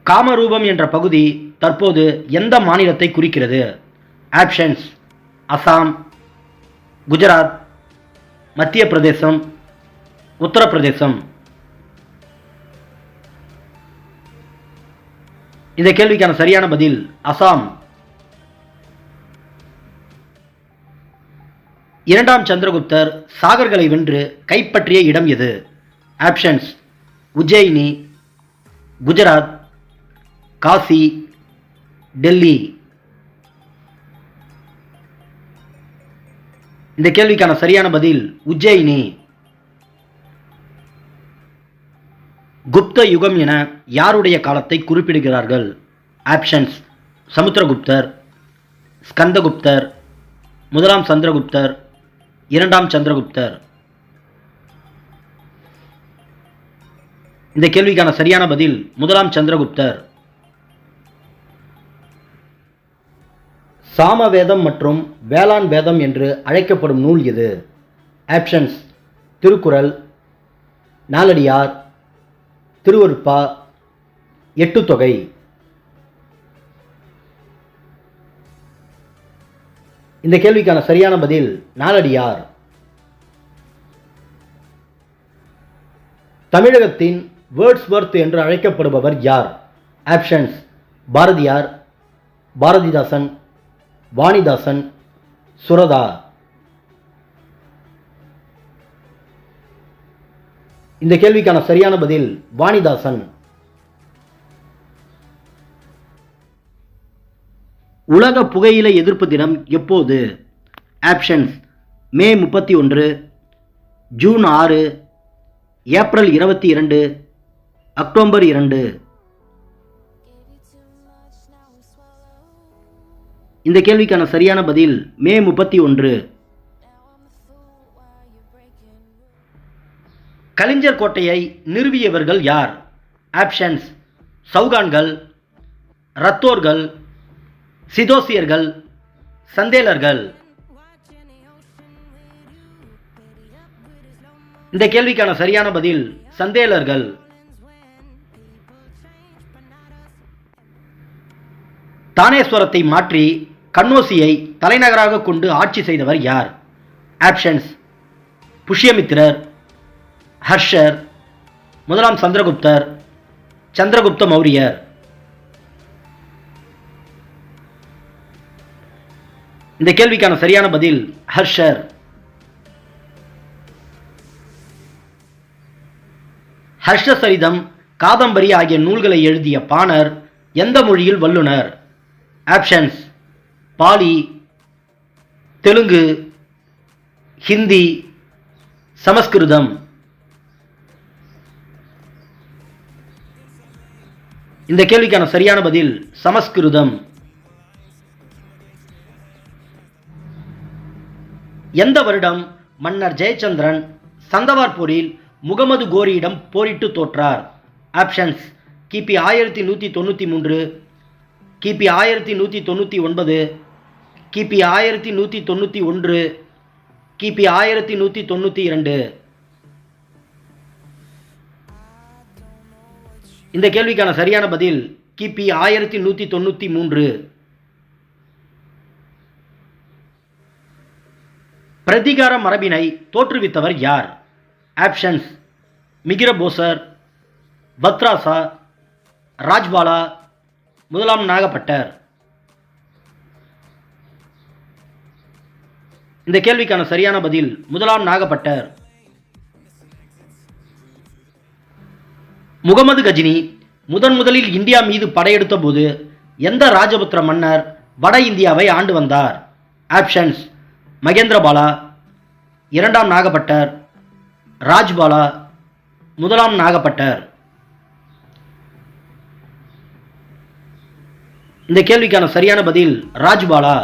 காமரூபம் என்ற பகுதி தற்போது எந்த மாநிலத்தை குறிக்கிறது? ஆப்ஷன்ஸ்: அசாம், குஜராத், மத்திய பிரதேசம், உத்தரப்பிரதேசம். இந்த கேள்விக்கான சரியான பதில் அசாம். இரண்டாம் சந்திரகுப்தர் சாகர்களை வென்று கைப்பற்றிய இடம் எது? ஆப்ஷன்ஸ்: உஜ்ஜயினி, குஜராத், காசி, டெல்லி. இந்த கேள்விக்கான சரியான பதில் உஜ்ஜயினி. குப்த யுகம் என யாருடைய காலத்தை குறிப்பிடுகிறார்கள்? ஆப்ஷன்ஸ்: சமுத்திரகுப்தர், ஸ்கந்தகுப்தர், முதலாம் சந்திரகுப்தர், இரண்டாம் சந்திரகுப்தர். இந்த கேள்விக்கான சரியான பதில் முதலாம் சந்திரகுப்தர். சாமவேதம் மற்றும் வேளாண் வேதம் என்று அழைக்கப்படும் நூல் எது? ஆப்ஷன்ஸ்: திருக்குறள், நாலடியார், திருவருட்பா, எட்டுத்தொகை. இந்த கேள்விக்கான சரியான பதில் நாலடியார். தமிழகத்தின் வேர்ட்ஸ்வர்த் என்று அழைக்கப்படுபவர் யார்? ஆப்ஷன்ஸ்: பாரதியார், பாரதிதாசன், வாணிதாசன், சுரதா. இந்த கேள்விக்கான சரியான பதில் வாணிதாசன். உலக புகையிலை எதிர்ப்பு தினம் எப்போது? ஆப்ஷன்ஸ்: மே 31, ஜூன் 6, ஏப்ரல் 22, அக்டோபர் 2. இந்த கேள்விக்கான சரியான பதில் மே 31. கலிஞ்சர் கோட்டையை நிறுவியவர்கள் யார்? ஆப்ஷன்ஸ்: சௌகான்கள், ரத்தோர்கள், சிதோசியர்கள், சந்தேலர்கள். இந்த கேள்விக்கான சரியான பதில் சந்தேலர்கள். தானேஸ்வரத்தை மாற்றி கன்னோசியை தலைநகராக கொண்டு ஆட்சி செய்தவர் யார்? ஆப்ஷன்ஸ்: புஷ்யமித்திரர், ஹர்ஷர், முதலாம் சந்திரகுப்தர், சந்திரகுப்த மௌரியர். இந்த கேள்விக்கான சரியான பதில் ஹர்ஷர். ஹர்ஷசரிதம், காதம்பரி ஆகிய நூல்களை எழுதிய பாணர் எந்த மொழியில் வல்லுனர்? ஆப்ஷன்ஸ்: பாலி, தெலுங்கு, ஹிந்தி, சமஸ்கிருதம். இந்த கேள்விக்கான சரியான பதில் சமஸ்கிருதம். எந்த வருடம் மன்னர் ஜெயச்சந்திரன் சந்தவார் போரில் முகமது கோரியிடம் போரிட்டு தோற்றார்? ஆப்ஷன்ஸ்: கிபி 1193, கிபி 1199, கிபி 1191, கிபி 1192. இந்த கேள்விக்கான சரியான பதில் கிபி 1193. பிரதிகார மரபினை தோற்றுவித்தவர் யார்? ஆப்ஷன்ஸ்: மிகிரபோசர், பத்ராசா, ராஜ்பாலா, முதலாம் நாகப்பட்டர். இந்த கேள்விக்கான சரியான பதில் முதலாம் நாகப்பட்டர். முகமது கஜினி முதலில் இந்தியா மீது படையெடுத்த போது எந்த ராஜபுத்திர மன்னர் வட இந்தியாவை ஆண்டு வந்தார்? ஆப்ஷன்ஸ்: மகேந்திரபாலா, இரண்டாம் நாகப்பட்டர், ராஜ்பாலா, முதலாம் நாகப்பட்டர். இந்த கேள்விக்கான சரியான பதில் ராஜ்பாலா.